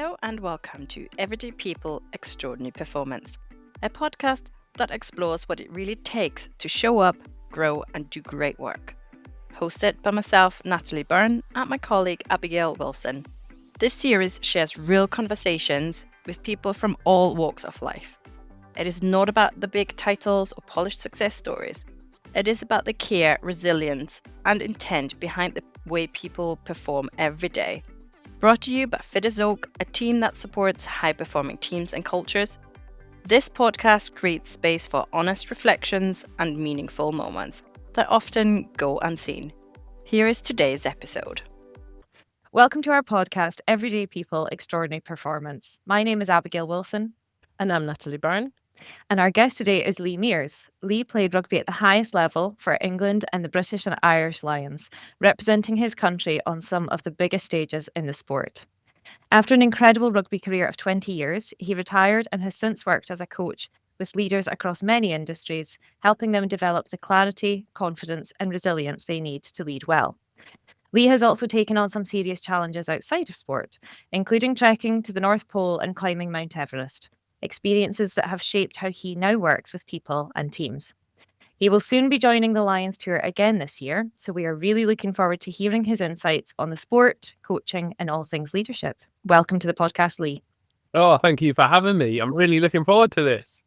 Hello and welcome to Everyday People Extraordinary Performance, a podcast that explores what it really takes to show up, grow and do great work. Hosted by myself, Natalie Byrne, and my colleague Abigail Wilson. This series shares real conversations with people from all walks of life. It is not about the big titles or polished success stories. It is about the care, resilience and intent behind the way people perform every day. Brought to you by Fit as Oak, a team that supports high-performing teams and cultures. This podcast creates space for honest reflections and meaningful moments that often go unseen. Here is today's episode. Welcome to our podcast, Everyday People Extraordinary Performance. My name is Abigail Wilson. And I'm Natalie Byrne. And our guest today is Lee Mears. Lee played rugby at the highest level for England and the British and Irish Lions, representing his country on some of the biggest stages in the sport. After an incredible rugby career of 20 years, he retired and has since worked as a coach with leaders across many industries, helping them develop the clarity, confidence and resilience they need to lead well. Lee has also taken on some serious challenges outside of sport, including trekking to the North Pole and climbing Mount Everest. Experiences that have shaped how he now works with people and teams. He will soon be joining the Lions tour again this year, so we are really looking forward to hearing his insights on the sport, coaching and all things leadership. Welcome to the podcast, Lee. Oh, thank you for having me. I'm really looking forward to this.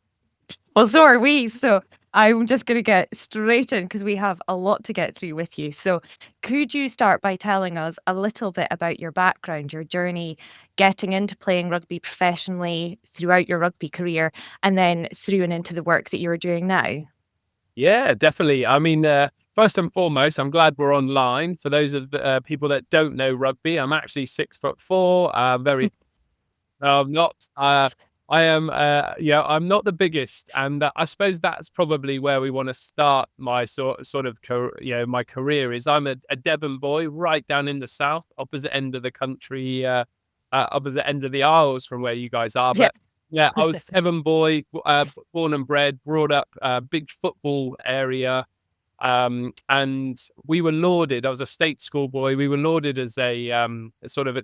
Well, so are we. So I'm just going to get straight in because we have a lot to get through with you. So could you start by telling us a little bit about your background, your journey, getting into playing rugby professionally throughout your rugby career, and then through and into the work that you're doing now? Yeah, definitely. I mean, first and foremost, I'm glad we're online. For those of the people that don't know rugby, I'm actually 6'4". I'm not. I am. I'm not the biggest, and I suppose that's probably where we want to start my sort of my career. Is I'm a Devon boy, right down in the south, opposite end of the country, opposite end of the Isles from where you guys are. But yeah, I was a Devon boy, born and bred, brought up, big football area. And we were lauded. I was a state school boy. We were lauded as a sort of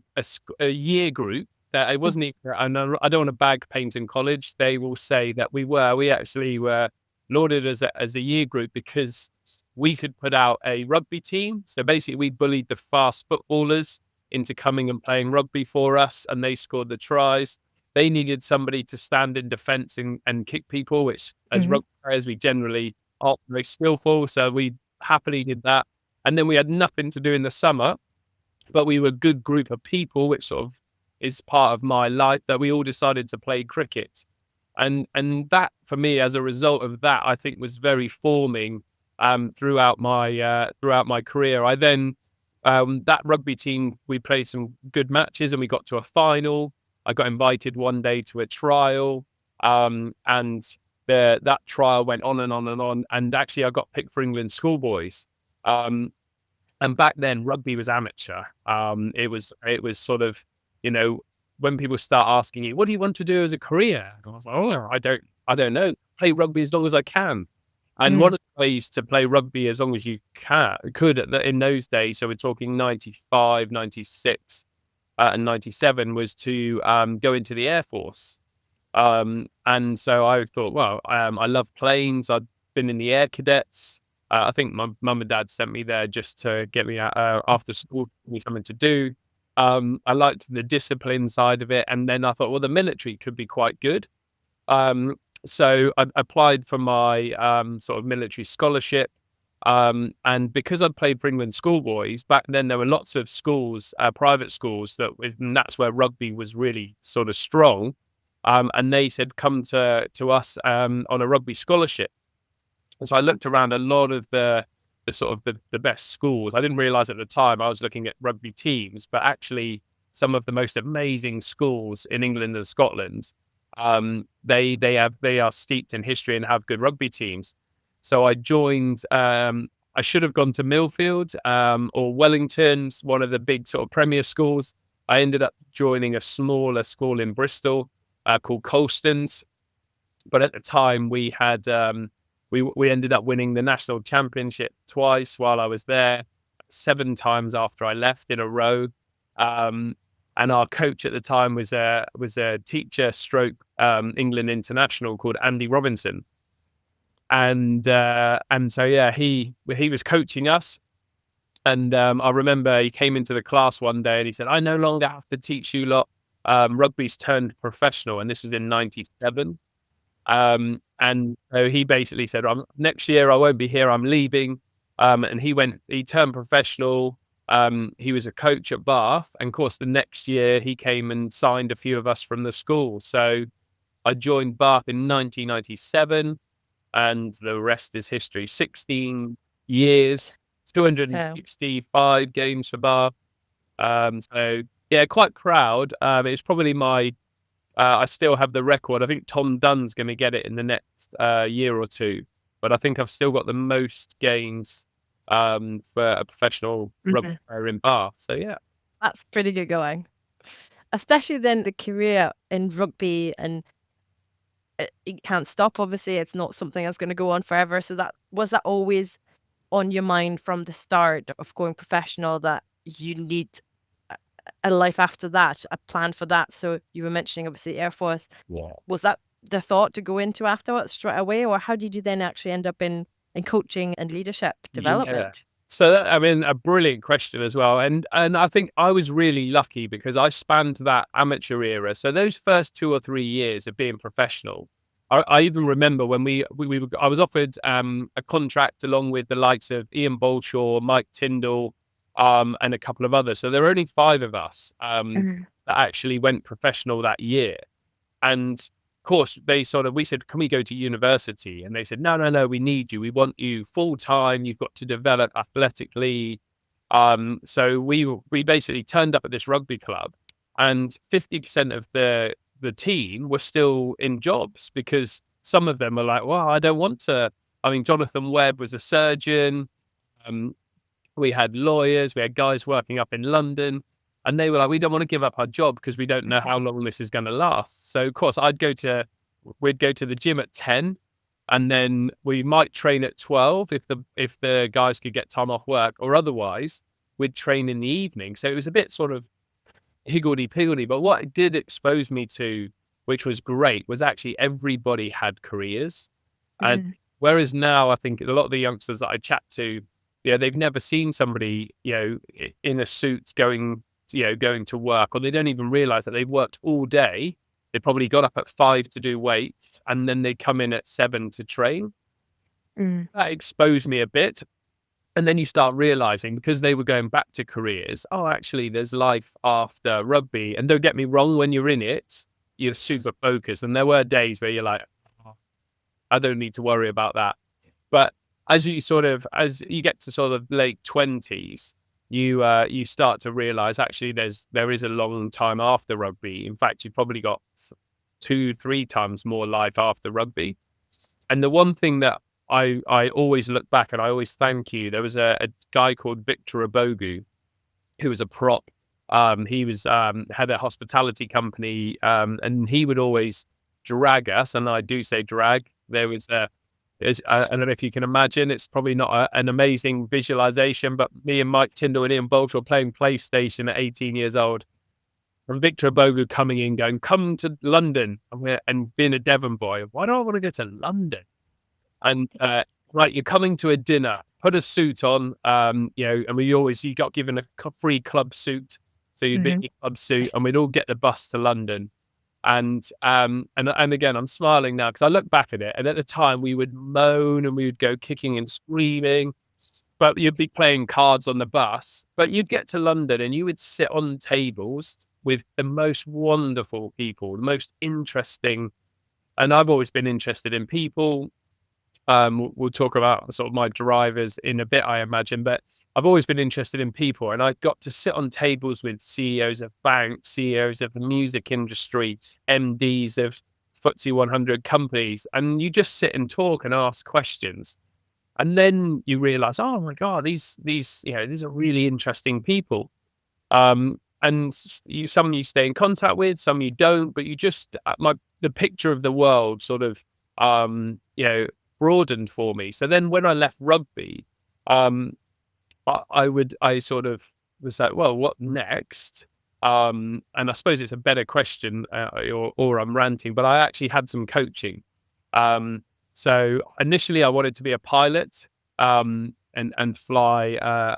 a year group. That it wasn't even, I don't want to bag painting college. They will say that we actually were lauded as a year group because we could put out a rugby team. So basically we bullied the fast footballers into coming and playing rugby for us, and they scored the tries. They needed somebody to stand in defence and kick people, which as rugby players we generally aren't very skillful. So we happily did that. And then we had nothing to do in the summer, but we were a good group of people, which sort of is part of my life, that we all decided to play cricket. And that for me, as a result of that, I think was very forming throughout my career. I then that rugby team, we played some good matches and we got to a final. I got invited one day to a trial, and that trial went on and on and on. And actually, I got picked for England schoolboys. And back then, rugby was amateur. It was sort of, when people start asking you, what do you want to do as a career? I was like, oh, I don't know. Play rugby as long as I can. And one of the ways to play rugby as long as you could in those days, so we're talking 95, 96 and 97, was to go into the Air Force. And so I thought, well, I love planes. I'd been in the Air Cadets. I think my mum and dad sent me there just to get me after school, give me something to do. I liked the discipline side of it. And then I thought, well, the military could be quite good. So I applied for my sort of military scholarship. And because I'd played for England schoolboys, back then there were lots of schools, private schools, and that's where rugby was really sort of strong. And they said, come to us on a rugby scholarship. And so I looked around a lot of the sort of the best schools. I didn't realize at the time I was looking at rugby teams, but actually some of the most amazing schools in England and Scotland, they are steeped in history and have good rugby teams. So I joined. I should have gone to Millfield or Wellington, one of the big sort of premier schools. I ended up joining a smaller school in Bristol called Colston's. But at the time we had we ended up winning the national championship twice while I was there, 7 times after I left in a row. And our coach at the time was a teacher stroke England international called Andy Robinson. And so yeah, he was coaching us. And I remember he came into the class one day and he said, "I no longer have to teach you lot. Rugby's turned professional." And this was in '97. And so he basically said, "Next year I won't be here. I'm leaving." And he turned professional. He was a coach at Bath. And of course, the next year he came and signed a few of us from the school. So I joined Bath in 1997, and the rest is history. 16 years, 265 games for Bath. So yeah, quite proud. It's probably I still have the record. I think Tom Dunn's going to get it in the next year or two, but I think I've still got the most games for a professional rugby player in Bath. So yeah, that's pretty good going. Especially then the career in rugby, and it can't stop. Obviously, it's not something that's going to go on forever. So was that always on your mind from the start of going professional, that you need a life after that, a plan for that? So you were mentioning obviously Air Force. Yeah. Was that the thought to go into afterwards straight away, or how did you then actually end up in coaching and leadership development? Yeah. So I mean, a brilliant question as well, and I think I was really lucky because I spanned that amateur era. So those first 2 or 3 years of being professional, I even remember when I was offered a contract along with the likes of Ian Bolshaw, Mike Tyndall, and a couple of others. So there were only 5 of us that actually went professional that year. And of course, we said, "Can we go to university?" And they said, no, we need you. We want you full time. You've got to develop athletically. So we basically turned up at this rugby club, and 50% of the team were still in jobs, because some of them were like, "Well, I don't want to." I mean, Jonathan Webb was a surgeon. We had lawyers, we had guys working up in London, and they were like, "We don't want to give up our job because we don't know how long this is going to last." So of course we'd go to the gym at 10, and then we might train at 12 if the guys could get time off work, or otherwise we'd train in the evening. So it was a bit sort of higgledy-piggledy, but what it did expose me to, which was great, was actually everybody had careers. And whereas now I think a lot of the youngsters that I chat to, they've never seen somebody, in a suit going to work, or they don't even realize that they've worked all day. They probably got up at 5 to do weights, and then they come in at 7 to train. That exposed me a bit. And then you start realizing, because they were going back to careers, actually there's life after rugby. And don't get me wrong, when you're in it, you're super focused. And there were days where you're like, I don't need to worry about that. But as you get to sort of late 20s, you start to realize actually there is a long time after rugby. In fact, you've probably got 2-3 times more life after rugby. And the one thing that I always look back and I always thank you. There was a guy called Victor Abogu, who was a prop. He was had a hospitality company, and he would always drag us, and I do say drag. There was I don't know if you can imagine. It's probably not an amazing visualization, but me and Mike Tyndall and Ian Bolshaw were playing PlayStation at 18 years old. And Victor Abogu coming in, going, "Come to London," and being a Devon boy, why do I want to go to London? And right, you're coming to a dinner, put a suit on, and you got given a free club suit, so you'd be in your club suit, and we'd all get the bus to London. And again, I'm smiling now because I look back at it, and at the time we would moan and we would go kicking and screaming, but you'd be playing cards on the bus. But you'd get to London and you would sit on tables with the most wonderful people, the most interesting. And I've always been interested in people. We'll talk about sort of my drivers in a bit, I imagine, but I've always been interested in people, and I got to sit on tables with CEOs of banks, CEOs of the music industry, MDs of FTSE 100 companies, and you just sit and talk and ask questions, and then you realize, oh my God, these are really interesting people, and some you stay in contact with, some you don't, but you just the picture of the world sort of broadened for me. So then when I left rugby, I sort of was like, well, what next? And I suppose it's a better question, or I'm ranting, but I actually had some coaching. So initially I wanted to be a pilot, and fly,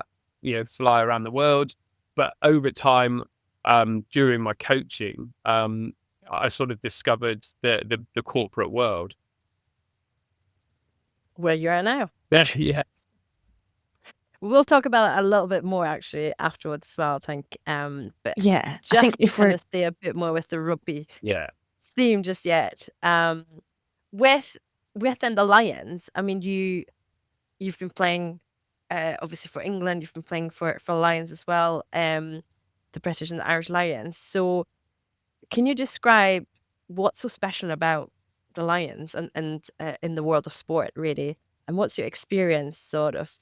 fly around the world. But over time, during my coaching, I sort of discovered the corporate world. Where you are now. Yeah. We'll talk about it a little bit more actually afterwards as well, I think. But Yeah, just I think to if kind we're of stay a bit more with the rugby Yeah. theme just yet. Within the Lions, I mean, you've been playing obviously for England, you've been playing for Lions as well, the British and the Irish Lions. So can you describe what's so special about the Lions and in the world of sport, really? And what's your experience sort of,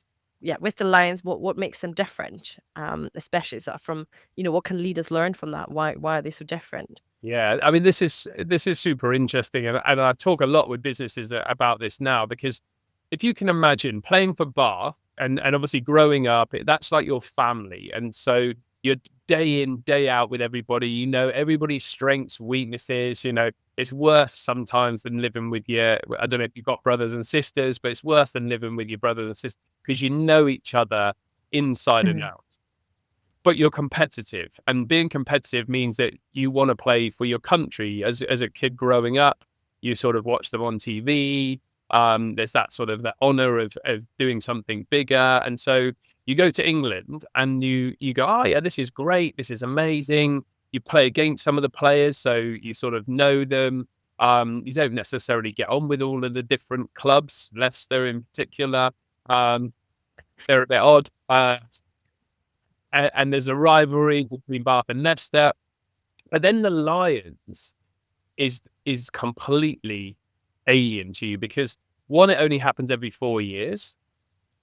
with the Lions? What makes them different? Especially sort of from, what can leaders learn from that? Why are they so different? Yeah, I mean, this is super interesting, and I talk a lot with businesses about this now, because if you can imagine playing for Bath and obviously growing up, that's like your family, and so you're day in, day out with everybody. You know everybody's strengths, weaknesses. It's worse sometimes than living with your. I don't know if you've got brothers and sisters, but it's worse than living with your brothers and sisters because you know each other inside and out. But you're competitive, and being competitive means that you want to play for your country. As a kid growing up, you sort of watch them on TV. There's that sort of that honor of doing something bigger. And so you go to England and you go, oh yeah, this is great. This is amazing. You play against some of the players, so you sort of know them. You don't necessarily get on with all of the different clubs, Leicester in particular. They're a bit odd. And there's a rivalry between Bath and Leicester. But then the Lions is completely alien to you, because one, it only happens every 4 years.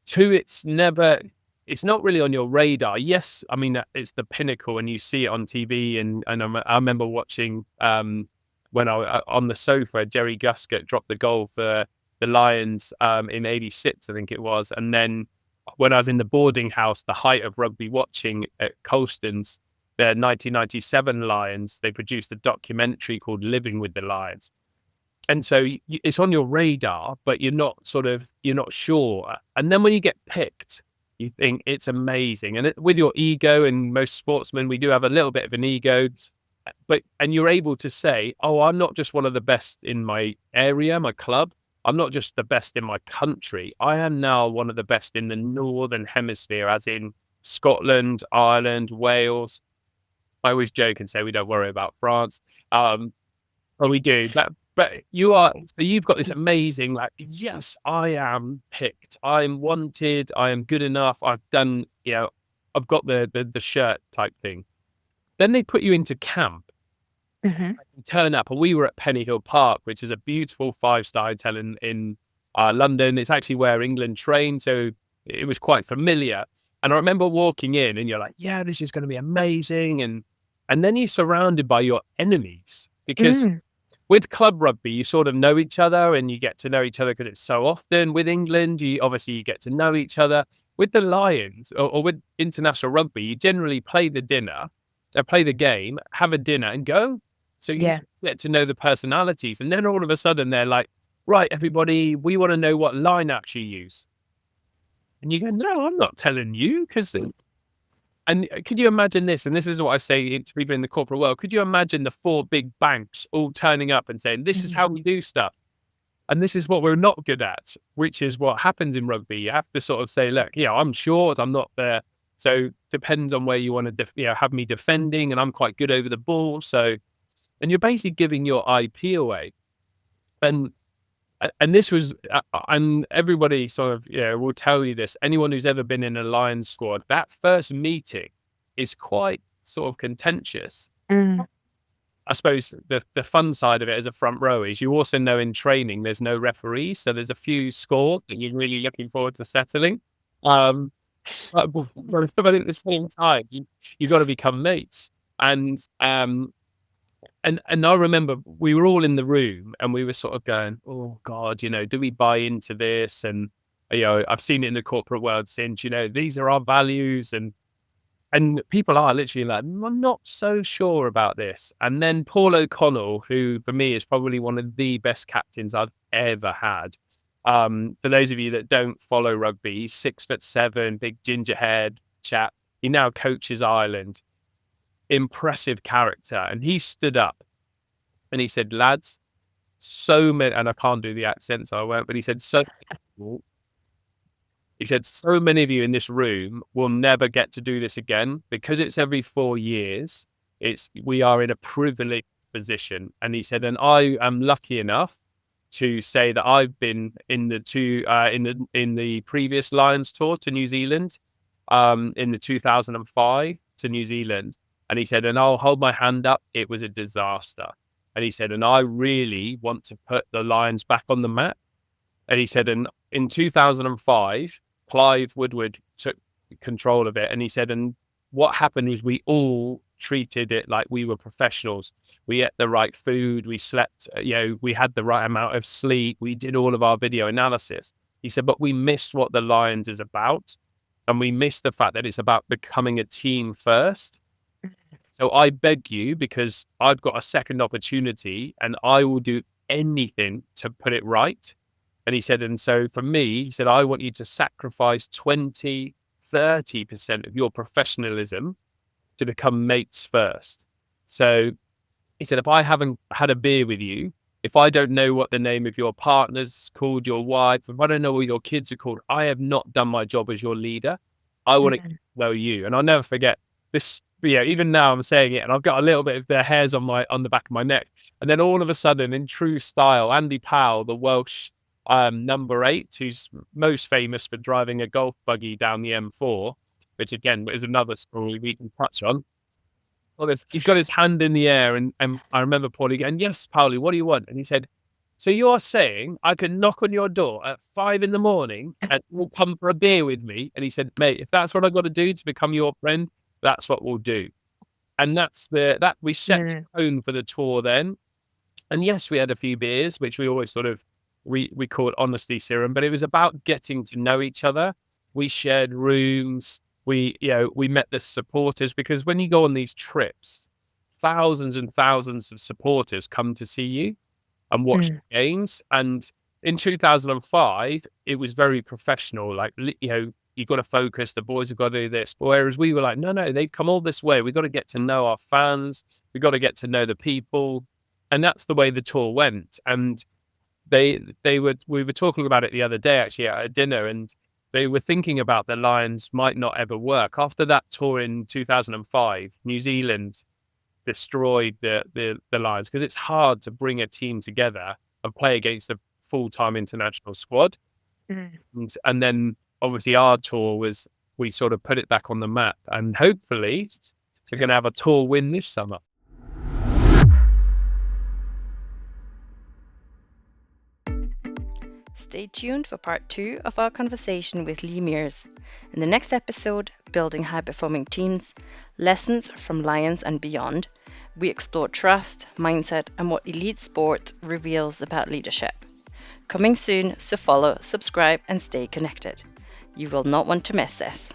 Two, it's not really on your radar. Yes, I mean, it's the pinnacle and you see it on TV. And I remember watching when I on the sofa, Jerry Guscott dropped the goal for the Lions in '86, I think it was. And then when I was in the boarding house, the height of rugby watching at Colston's, the 1997 Lions, they produced a documentary called Living with the Lions. And so it's on your radar, but you're not sure. And then when you get picked, you think it's amazing. And with your ego, and most sportsmen, we do have a little bit of an ego, and you're able to say, oh, I'm not just one of the best in my area, my club. I'm not just the best in my country. I am now one of the best in the Northern Hemisphere, as in Scotland, Ireland, Wales. I always joke and say we don't worry about France. Well, we do. But you've got this amazing, like, yes, I am picked. I'm wanted. I am good enough. I've done, I've got the shirt type thing. Then they put you into camp. You turn up, and we were at Pennyhill Park, which is a beautiful 5-star hotel in London. It's actually where England trained, so it was quite familiar. And I remember walking in, and you're like, yeah, this is going to be amazing. And then you're surrounded by your enemies, because with club rugby, you sort of know each other, and you get to know each other because it's so often. With England, you get to know each other. With the Lions or with international rugby, you generally play the game, have a dinner, and go. So you get to know the personalities. And then all of a sudden they're like, right, everybody, we want to know what lineups you use. And you go, no, I'm not telling you. And could you imagine this? And this is what I say to people in the corporate world. Could you imagine the 4 big banks all turning up and saying, this is how we do stuff? And this is what we're not good at, which is what happens in rugby. You have to sort of say, look, I'm short, I'm not there. So depends on where you want to have me defending, and I'm quite good over the ball. So, and you're basically giving your IP away. And this was, and everybody sort of, will tell you this. Anyone who's ever been in a Lions squad, that first meeting is quite sort of contentious. I suppose the fun side of it as a front row is you also know in training there's no referees, so there's a few scores that you're really looking forward to settling. But at the same time, you got to become mates. And I remember we were all in the room and we were sort of going, oh God, do we buy into this? And I've seen it in the corporate world since, these are our values. And And people are literally like, I'm not so sure about this. And then Paul O'Connell, who for me is probably one of the best captains I've ever had. For those of you that don't follow rugby, he's 6'7", big ginger haired chap. He now coaches Ireland. Impressive character. And he stood up and he said, lads, so many, and I can't do the accent, so I won't, but he said, so many of you in this room will never get to do this again because it's every 4 years. We are in a privileged position. And he said, and I am lucky enough to say that I've been in the previous Lions tour to New Zealand, in the 2005 to New Zealand. And he said, and I'll hold my hand up, it was a disaster. And he said, and I really want to put the Lions back on the map. And he said, and in 2005, Clive Woodward took control of it. And he said, and what happened was we all treated it like we were professionals. We ate the right food. We slept, we had the right amount of sleep. We did all of our video analysis. He said, but we missed what the Lions is about. And we missed the fact that it's about becoming a team first. So I beg you, because I've got a second opportunity and I will do anything to put it right. And he said, and so for me, he said, I want you to sacrifice 20, 30% of your professionalism to become mates first. So he said, if I haven't had a beer with you, if I don't know what the name of your partner's called, your wife, if I don't know what your kids are called, I have not done my job as your leader. I want to know you. And I'll never forget this. Even now I'm saying it and I've got a little bit of the hairs on the back of my neck. And then all of a sudden, in true style, Andy Powell, the Welsh number 8, who's most famous for driving a golf buggy down the M4, which again is another story we can touch on. He's got his hand in the air and I remember Paulie going, yes, Paulie, what do you want? And he said, so you're saying I can knock on your door at 5 a.m. and you'll come for a beer with me? And he said, mate, if that's what I've got to do to become your friend, that's what we'll do. And that we set the tone for the tour then. And yes, we had a few beers, which we always sort of, we called honesty serum, but it was about getting to know each other. We shared rooms. We met the supporters, because when you go on these trips, thousands and thousands of supporters come to see you and watch the games. And in 2005, it was very professional. Like, you got to focus, the boys have got to do this. Whereas we were like, no, they've come all this way. We've got to get to know our fans. We've got to get to know the people. And that's the way the tour went. And we were talking about it the other day, actually, at a dinner, and they were thinking about the Lions might not ever work. After that tour in 2005, New Zealand destroyed the Lions, because it's hard to bring a team together and play against a full-time international squad. And then obviously our tour was, we sort of put it back on the map, and hopefully we're going to have a tour win this summer. Stay tuned for part 2 of our conversation with Lee Mears. In the next episode, Building High-Performing Teams, Lessons from Lions and Beyond, we explore trust, mindset, and what elite sport reveals about leadership. Coming soon, so follow, subscribe, and stay connected. You will not want to miss this.